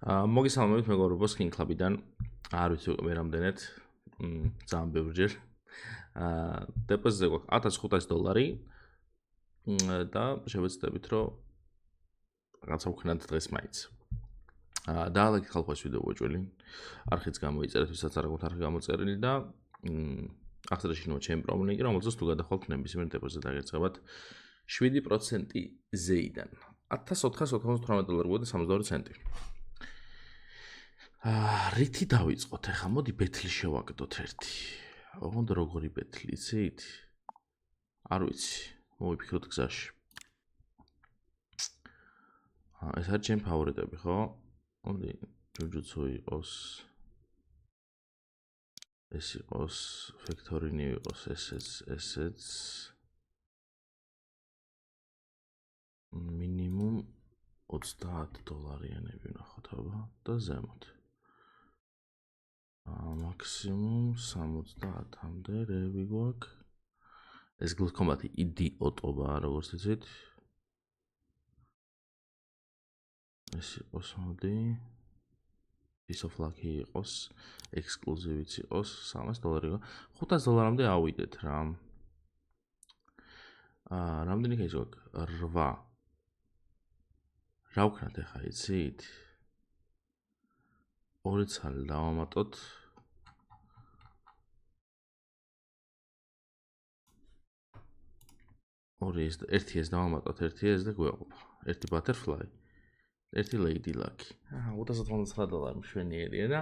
მოგესალმებით მეგობრებო Skin Club-იდან. არ ვიცი უკვე რამდენად, ძალიან ბევრჯერ. დეპოზიტზე გვაქვს $1500 და შევეცდებით, რომ რაღაცა ვქნათ დღეს მაინც. დაალაგეთ ხალხო ეს ვიდეო მოჭველი. არხიც გამოიწერეთ, ვისაც არ აქვთ არხი გამოწერილი და ახლა შეიძლება ჩემი პრომონიკი, რომელზეც თუ გადახვალთ ნებისმიერ დეპოზიტზე დაგერწევათ 7% ზეიდან. $1498 და 72 ცენტი. რითი დავიწყოთ ახლა? მოდი ბეთლი შევაკდოთ ერთი. ოღონდ როგორი ბეთლი, იცით? არ ვიცი, მოვიფიქროთ გზაში. ეს არის ჩემი ფავორიტები, ხო? მოდი ჯუჯუცუ იყოს. ეს იყოს ფექტორინი იყოს, ესეც. მინიმუმ $30 ვნახოთ აბა და ზემოთ. მაქსიმუმ 70-მდე რევი გვაქვს. ეს გლქომათი იდიოტობაა, როგორც იცით. ეს იყოს მოდი. Piece of luck-ი იყოს, ექსკლუზივიც იყოს, $300 იყო. $500-მდე ავიდეთ რა. რამდენი кейსი გვაქვს? 8. რა ვქნათ ახლა, იცით? 2 ცალი დავამატოთ. ერთი ეს დავამატოთ, ერთი ეს და გვეყოფა. ერთი butterfly, ერთი lady luck. $599 მშვენიერია და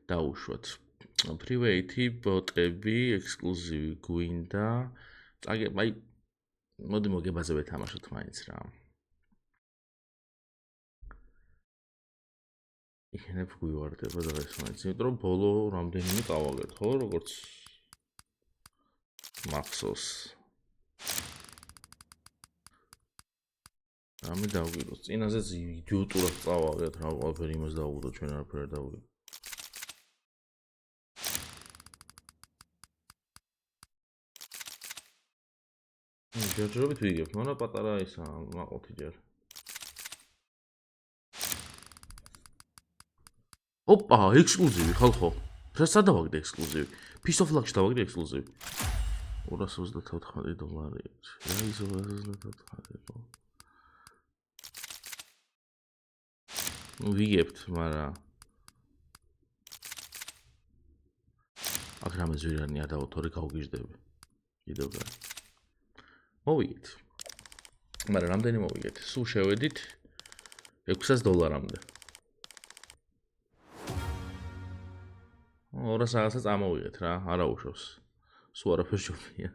დაუშვათ. Private ბოტები, ექსკლუზივი გვინდა. აი მოდი მოგებაზე ვეთამაშოთ მაინც რა. იქნებ გვივარდება დღეს მაინც, იმიტომ რომ ბოლო რამდენიმე წავაგეთ, ხო, როგორც მახსოვს. რამე დავგვიროს. წინაზეც იდიოტურად წავაგეთ რა, ყველაფერი იმას დავუგდო, ჩვენ არაფერი არ დავუგდო. ჯერჯერობით ვიგებთ, მაგრამ პატარა ისა მაყოთი ჯერ. ოპა, ექსკლუზივი ხალხო. რა სადავაგდე ექსკლუზივი? Piece of luck-ში დავაგდე ექსკლუზივი. $234. რა ისო $234. ვიგებთ, მაგრამ აქ რამე ზვირანი არ დავოთორე გავგიჟდები. კიდევ გა. მოვიგეთ. მაგრამ რამდენი მოვიგეთ? სულ შევედით $600-მდე. 200 რაღაცა წამოვიღეთ რა, არა უშავს. სულ არაფერს შევია.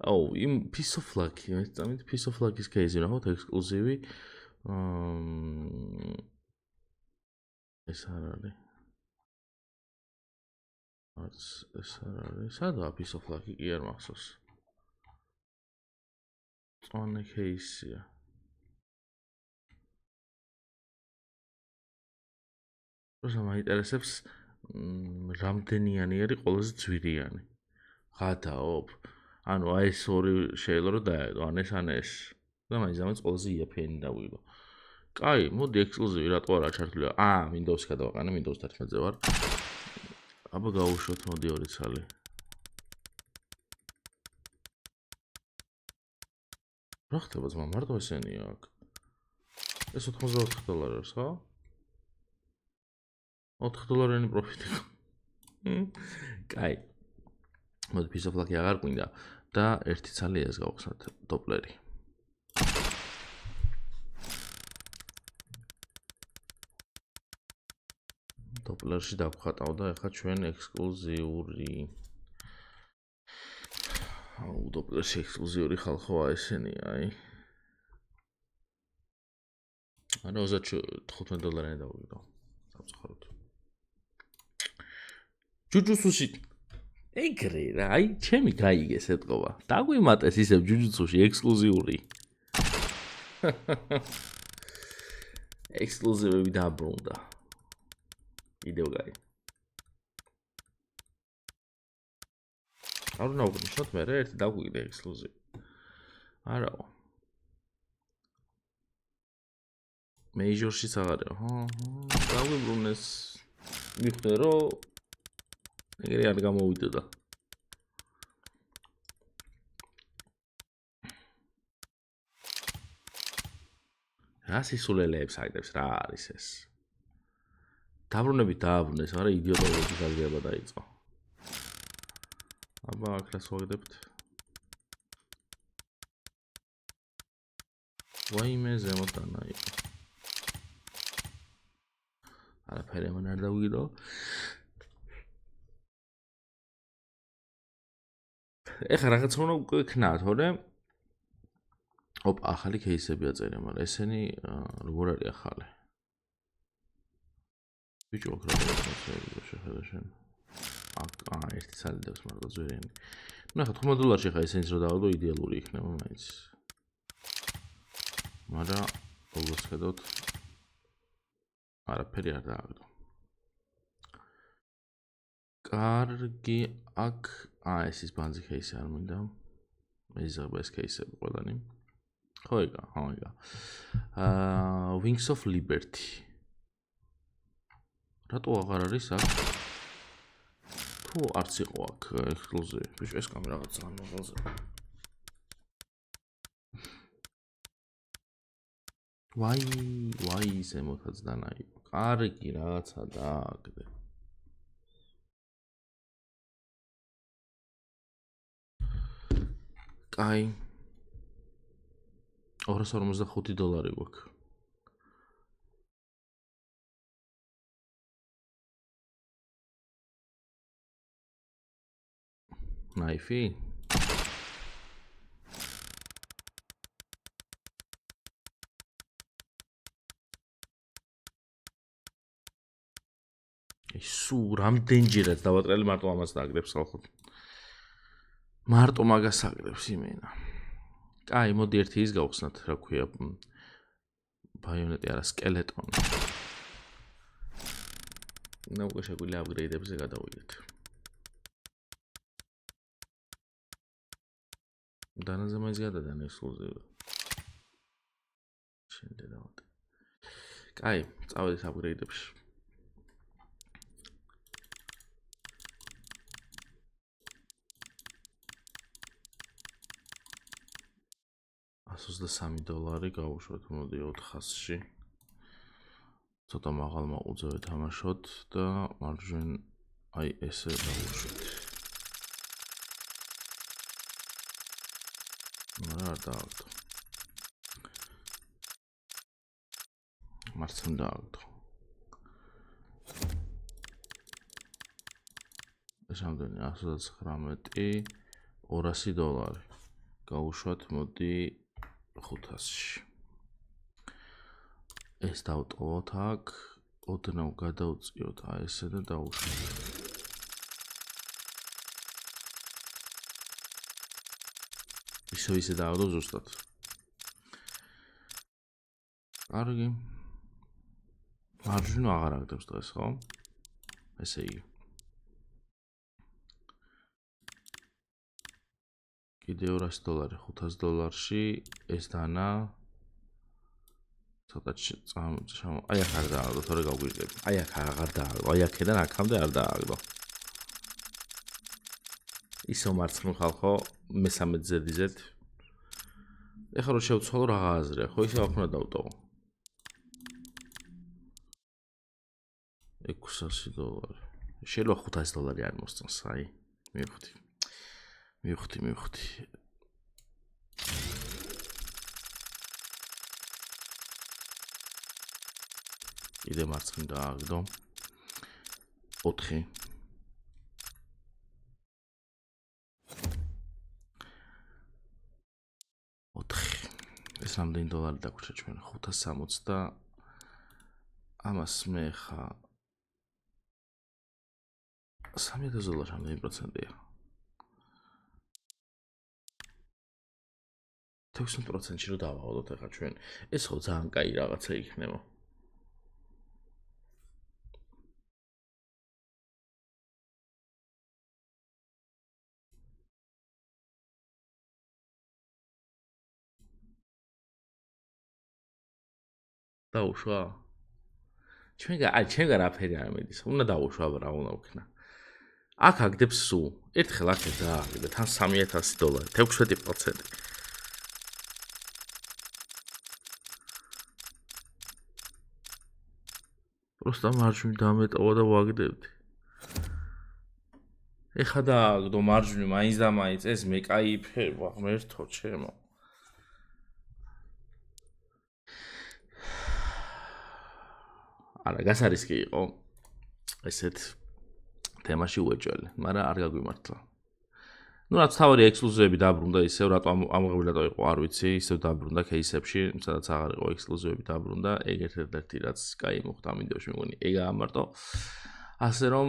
აუ, იმ Piece of Luck-ი, მე წამით Piece of Luck-ის кейსი ნახოთ, ექსკლუზივი. ეს არ არის. ეს არ არის. სადაა Piece of Luck-ი? კი არ მახსოვს. წონე кейსია. როცა მაინტერესებს რამდენიანი არის ყველაზე ძვირიანი. გადაობ. ანუ აი ეს ორი შეიძლება რომ დაედო, ან ეს. და მაინც ყველაზე იაფიანი დავიღო. კაი, მოდი ექსკლუზივი რატო არა ჩართული? Windows-ი გადავაყენე, Windows 11-ზე ვარ. აბა გავუშვათ მოდი 2 ცალი. რა ხდება ძმა, მარტო ესენია აქ. ეს $84 ხო? $4 პროფიტი. კაი. მოდი Piece of Luck-ი აღარ გვინდა და ერთი ცალი ეს გავხსნათ დოპლერი. დოპლერში დავხატავ და ახლა ჩვენ ექსკლუზიური. აუ, დოპლერში ექსკლუზიური ხალხოა ესენია, აი. არა, $35 დავიღო. სამწუხაროდ. ჯუჯუცუში ეგრე რა, აი, ჩემი გაიგეს ეთყობა. დაგვიმატეს ისევ ჯუჯუცუში ექსკლუზიური. ექსკლუზივები დაბრუნდა. კიდევ გაი. არ უნდა ვგნიშნოთ მე ერთი დაგვიგდე ექსკლუზივი. არაო. Major-შიც აღარია. დავიბრუნეს. მიხვდე რომ ეგრე არ გამოვიდოდა. რა სისულელეებს აიდებს რა არის ეს? დაბრუნებით დააბრუნეს, მაგრამ იდიოტური გაზრება დაიწყო. აბა აქ რას ვაგდებთ? ვაიმე ზემოთ დანაიყო. არაფერი მან არ დავიგდო. ეხლა რაღაც უნდა გვექნათ, თორე ახალი кейსები აწერია, მაგრამ ესენი როგორ არის ახალი? ბიჭო, აქ რა შეხედა შენ? ერთი სალიდებს მარტო ზვერიანი. ნუ ახლა $15 ხა ესენიც რო დავადო იდეალური იქნება მაინც. მაგრამ როგორც ხედავთ არაფერი არ დააგდო. კარგი, აქ ეს ის ბანძი кейსი არ მინდა. მეზღება ეს кейსები ყველანი. ხო იგა. Wings of Liberty. რატო აღარ არის აქ? თუ არც იყო აქ ეხლოზე. ბიჭო, ეს კამერა რაღაც ამაღლზე. ვაი ზემოთაც დანაიყო. კარგი რაღაცა დააგდე. კაი. $245 გვაქვს. ნაიფი? სუ რამდენჯერაც დავატრიალე მარტო ამას დააგდებს ხალხო. მარტო მაგას აგდებს იმენა. კაი, მოდი ერთი ის გავხსნათ, რა ქვია. ბაიონეტი არა, სკელეტონი. და უკვე შეგვიძლია აპგრეიდებზე გადავიდეთ. დანაზე მაინც გადადან ექსკლუზივი. შენდე დავატე. კაი, წავედით აპგრეიდებში. $123 გავუშვათ, მოდი 400-ში. ცოტა მაღალ მაყუძე ვეთამაშოთ და მარჯვენ აი ესე დავუშვით. მაგრამ არ დააგდო. მარცხენ დააგდო. ეს ამდენი $119, $200. გავუშვათ, მოდი 500-ში. ეს დავტოვოთ აქ, ოდნავ გადავწიოთ აი ესე და დავუშვათ. ისე დაავდო ზუსტად. კარგი. მარჯვნივ აღარ აგდებს დღეს, ხო? ესე იგი. კიდე $200, $500-ში ეს დანა ცოტა აი აქ არ დააგდო, თორე გავგვირდები. აი აქ აღარ დააგდო, აი აქედან აქამდე არ დააგდო. ისო მარცხნივ ხალხო, მესამე ზედიზეთ. ეხლა რო შევცვალო რა აზრია, ხო ისე აქ უნდა დავტოვო. $600. შეიძლება $500 არ მოსწონს, აი. მივხვდი. კიდე მარცხნივ დააგდო. 4. ეს რამდენი დოლარი დაგვრჩა ჩვენ? 560 და ამას მე ხა $3,000 რამდენი პროცენტია? 16%-ში რო დავავალოთ ახლა ჩვენ. ეს ხო ძალიან კაი რაღაცა იქნება. დაუშვა? ჩემგან რაფერი არ მიდის. უნდა დაუშვა, რა უნდა ვქნა. აქ აგდებს სულ. ერთხელ აქეთ დააყიდე, თან $3000, 16%. Просто მარჯვნივ დამეტოვა და ვაგდებდი. ეხა დააგდო მარჯვნივ, მაინც და მაინც ეს მეკაიფება, ღმერთო ჩემო. არა, გასარისკი იყო ესეთ თემაში უეჭველი, მაგრამ არ გაგვიმართლა. Ну, რაც თავი ექსკლუზივები დაბრუნდა ისევ, რატომ ამღებულად იყო, არ ვიცი, ისევ დაბრუნდა кейსებში, სადაც აღარ იყო ექსკლუზივები დაბრუნდა, ეგ ერთ-ერთი რაც კაი მოხდა ამ ვიდეოში, მეგონი, ეგ აამარტო. ასე რომ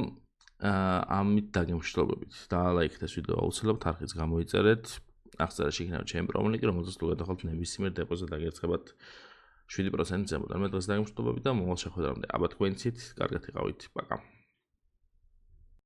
ამით დაგემშვიდობებით. დაალაიქეთ ეს ვიდეო აუცილებლად, არხიც გამოიწერეთ. აღწერაში იქნება ჩემი პრომოლინკი, რომელზეც თუ გადახვალთ ნებისმიერ დეპოზიტს დაგერცხებათ 7% ზემოდან. მე დღეს დაგემშვიდობებით და მომავალ შეხვედრამდე აბა თქვენიცით, კარგად იყავით, პაკა.